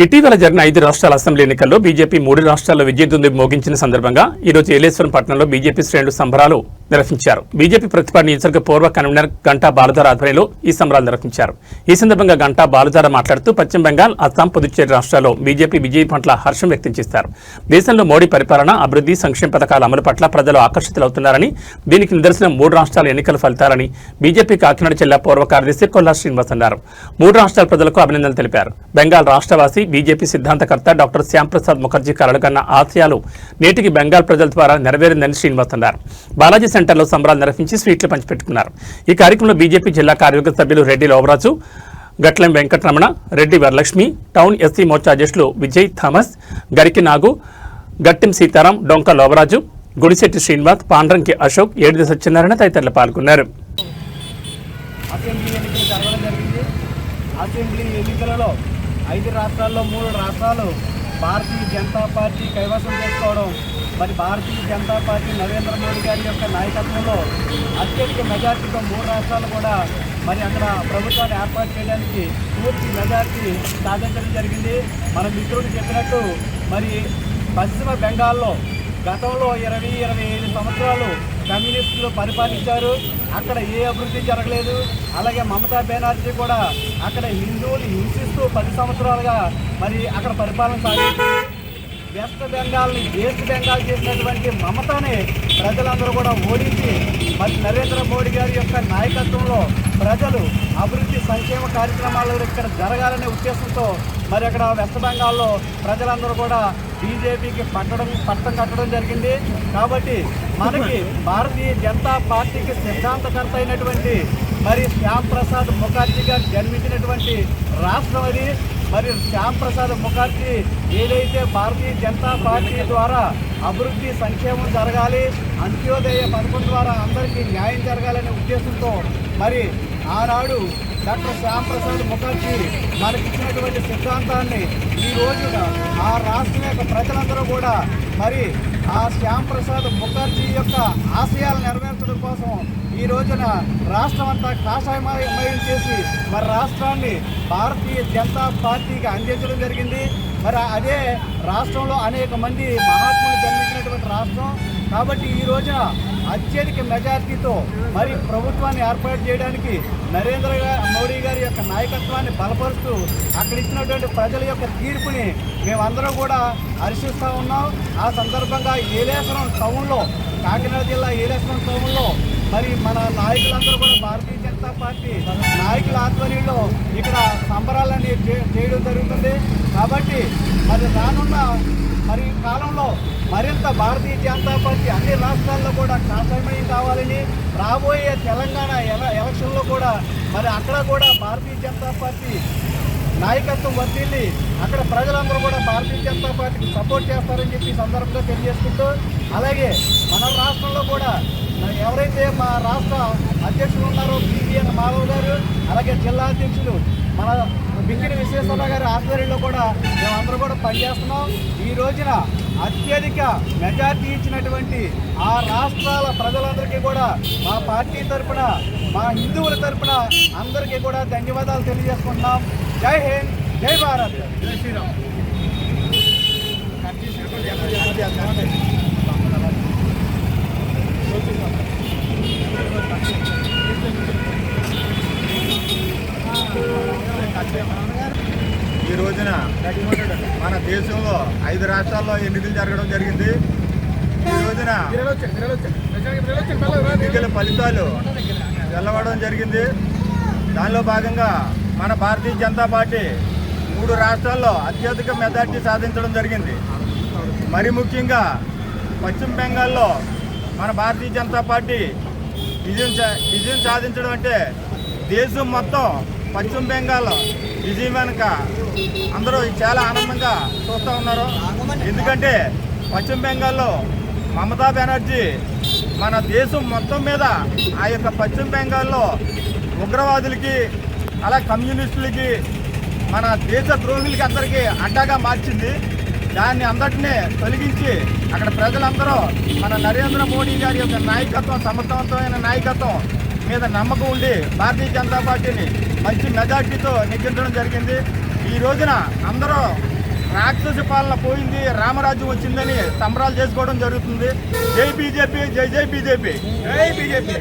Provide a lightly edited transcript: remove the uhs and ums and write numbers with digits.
ఇటీవల జరిగిన 5 రాష్ట్రాల అసెంబ్లీ ఎన్నికల్లో బీజేపీ 3 రాష్ట్రాల్లో విజయదుంది మోగించిన సందర్భంగా ఈ రోజు ఏలేశ్వరం పట్టణంలో బీజేపీ శ్రేణులు సంబరాలు నిర్వహించారు. బీజేపీ ప్రతిపాదన నియోజకవర్గ పూర్వ కన్వీనర్ గంటా బాలుదార ఆధ్వర్యంలో ఈ సంబరాలు నిర్వహించారు. ఈ సందర్భంగా గంటా బాలుదార మాట్లాడుతూ పశ్చిమ బెంగాల్, అస్సాం, పుదుచ్చేరి రాష్ట్రాల్లో బీజేపీ విజయం పట్ల హర్షం వ్యక్తం చేశారు. దేశంలో మోడీ పరిపాలన, అభివృద్ధి, సంక్షేమ పథకాల అమలు పట్ల ప్రజలు ఆకర్షితులవుతున్నారని, దీనికి నిదర్శనం 3 రాష్ట్రాల ఎన్నికల ఫలితాలని బీజేపీ కాకినాడ జిల్లా పూర్వ కార్యదర్శి కొల్లా శ్రీనివాస్ అన్నారు. 3 రాష్ట్రాల ప్రజలకు అభినందనలు తెలిపారు. బెంగాల్ రాష్ట్రవాసి బీజేపీ సిద్ధాంతకర్త డాక్టర్ శ్యాంప్రసాద్ ముఖర్జీ కలలుగన్న ఆశయాలు నేటికి బెంగాల్ ప్రజల ద్వారా నెరవేరిందని శ్రీనివాస్ అన్నారు. బాలాజీ సెంటర్లో సంబరాలు నిర్వహించి స్వీట్లు పంచిపెట్టుకున్నారు. ఈ కార్యక్రమంలో బీజేపీ జిల్లా కార్యవర్గ సభ్యులు రెడ్డి లోవరాజు, గట్లెం వెంకటరమణ, రెడ్డి వరలక్ష్మి, టౌన్ ఎస్సీ మోర్చా అధ్యక్షులు విజయ్ థామస్, గరికి నాగు, గట్టిం సీతారాం, డొంక లోవరాజు, గుడిశెట్టి శ్రీనివాస్, పాండ్రంకి అశోక్, ఏడిది సత్యనారాయణ తదితరులు పాల్గొన్నారు. అసెంబ్లీ ఎన్నికలలో 5 రాష్ట్రాల్లో 3 రాష్ట్రాలు భారతీయ జనతా పార్టీ కైవసం చేసుకోవడం, మరి భారతీయ జనతా పార్టీ నరేంద్ర మోడీ గారి యొక్క నాయకత్వంలో అత్యధిక మెజార్టీతో 3 రాష్ట్రాలు కూడా మరి అక్కడ ప్రభుత్వాన్ని ఏర్పాటు చేయడానికి పూర్తి మెజార్టీ సాధించడం జరిగింది. మన మిత్రుడు చెప్పినట్టు మరి పశ్చిమ బెంగాల్లో గతంలో 20-25 సంవత్సరాలు కమ్యూనిస్టులు పరిపాలించారు. అక్కడ ఏ అభివృద్ధి జరగలేదు. అలాగే మమతా బెనర్జీ కూడా అక్కడ హిందువులు హింసిస్తూ 10 సంవత్సరాలుగా మరి అక్కడ పరిపాలన సాగించింది. వెస్ట్ బెంగాల్ని ఈస్ట్ బెంగాల్ చేసినటువంటి మమతాని ప్రజలందరూ కూడా ఓడించి మరి నరేంద్ర మోడీ గారి యొక్క నాయకత్వంలో ప్రజలు అభివృద్ధి సంక్షేమ కార్యక్రమాలు ఇక్కడ జరగాలనే ఉద్దేశంతో మరి అక్కడ వెస్ట్ బెంగాల్లో ప్రజలందరూ కూడా బీజేపీకి పట్టం కట్టడం జరిగింది. కాబట్టి మనకి భారతీయ జనతా పార్టీకి సిద్ధాంతకర్త అయినటువంటి మరి శ్యాంప్రసాద్ ముఖర్జీ గారు జన్మించినటువంటి రాష్ట్రం అది. మరి శ్యాంప్రసాద్ ముఖర్జీ ఏదైతే భారతీయ జనతా పార్టీ ద్వారా అభివృద్ధి సంక్షేమం జరగాలి, అంత్యోదయ పథకం ద్వారా అందరికీ న్యాయం జరగాలనే ఉద్దేశంతో మరి ఆనాడు డాక్టర్ శ్యాంప్రసాద్ ముఖర్జీ మనకి ఇచ్చినటువంటి సిద్ధాంతాన్ని ఈ రోజున ఆ రాష్ట్రం యొక్క ప్రజలందరూ కూడా మరి ఆ శ్యాంప్రసాద్ ముఖర్జీ యొక్క ఆశయాలు నెరవేర్చడం కోసం ఈ రోజున రాష్ట్రం అంతా కాషాయమయం చేసి మరి రాష్ట్రాన్ని భారతీయ జనతా పార్టీకి అందించడం జరిగింది. మరి అదే రాష్ట్రంలో అనేక మంది మహాత్ములు జన్మించినటువంటి రాష్ట్రం. కాబట్టి ఈ రోజున అత్యధిక మెజార్టీతో మరి ప్రభుత్వాన్ని ఏర్పాటు చేయడానికి నరేంద్ర మోడీ గారి యొక్క నాయకత్వాన్ని బలపరుస్తూ అక్కడ ఇచ్చినటువంటి ప్రజల యొక్క తీర్పుని మేమందరం కూడా హర్షిస్తూ ఉన్నాం. ఆ సందర్భంగా ఏలేశ్వరం టౌన్లో, కాకినాడ జిల్లా ఏలేశ్వరం టౌన్లో మరి మన నాయకులందరూ కూడా భారతీయ జనతా పార్టీ నాయకుల ఆధ్వర్యంలో ఇక్కడ సంబరాలన్నీ చేయడం జరుగుతుంది. కాబట్టి మరి రానున్న మరి కాలంలో మరింత భారతీయ జనతా పార్టీ అన్ని రాష్ట్రాల్లో కూడా కాషాయమయం కావాలని, రాబోయే తెలంగాణ ఎలక్షన్లో కూడా మరి అక్కడ కూడా భారతీయ జనతా పార్టీ నాయకత్వం వర్తిల్లి అక్కడ ప్రజలందరూ కూడా భారతీయ జనతా పార్టీకి సపోర్ట్ చేస్తారని చెప్పి సందర్భంగా తెలియజేసుకుంటూ, అలాగే మన రాష్ట్రంలో కూడా ఎవరైతే మా రాష్ట్ర అధ్యక్షులు ఉన్నారో పివిఎన్ మాధవ్ గారు, అలాగే జిల్లా అధ్యక్షులు మన బిక్కిడి విశ్వేశ్వరరావు గారి ఆధ్వర్యంలో కూడా మేమందరూ కూడా పనిచేస్తున్నాం. ఈ రోజున అత్యధిక మెజార్టీ ఇచ్చినటువంటి ఆ రాష్ట్రాల ప్రజలందరికీ కూడా మా పార్టీ తరఫున, మా హిందువుల తరఫున అందరికీ కూడా ధన్యవాదాలు తెలియజేసుకుంటున్నాం. జై హింద్, జై భారత్, జై శ్రీరామ్. ఈ రోజున మన దేశంలో 5 రాష్ట్రాల్లో ఎన్నికలు జరగడం జరిగింది. ఈ రోజున ఎన్నికల ఫలితాలు వెల్లవడం జరిగింది. దానిలో భాగంగా మన భారతీయ జనతా పార్టీ 3 రాష్ట్రాల్లో అత్యధిక మెజార్టీ సాధించడం జరిగింది. మరి ముఖ్యంగా పశ్చిమ బెంగాల్లో మన భారతీయ జనతా పార్టీ విజయం సాధించడం అంటే దేశం మొత్తం పశ్చిమ బెంగాల్ విజయం వెనుక అందరూ చాలా ఆనందంగా చూస్తూ ఉన్నారు. ఎందుకంటే పశ్చిమ బెంగాల్లో మమతా బెనర్జీ మన దేశం మొత్తం మీద ఆ యొక్క పశ్చిమ బెంగాల్లో ఉగ్రవాదులకి, అలా కమ్యూనిస్టులకి, మన దేశ ద్రోహులకి అందరికీ అడ్డాగా మార్చింది. దాన్ని అందరినీ తొలగించి అక్కడ ప్రజలందరూ మన నరేంద్ర మోడీ గారి యొక్క నాయకత్వం, సమర్థవంతమైన నాయకత్వం మీద నమ్మకం ఉండి భారతీయ జనతా పార్టీని మంచి మెజార్టీతో నెగ్గించడం జరిగింది. ఈ రోజున అందరూ రాక్షస పాలన పోయింది, రామరాజ్యం వచ్చిందని సంబరాలు చేసుకోవడం జరుగుతుంది. జై బీజేపీ, జై జై బీజేపీ, జై బీజేపీ.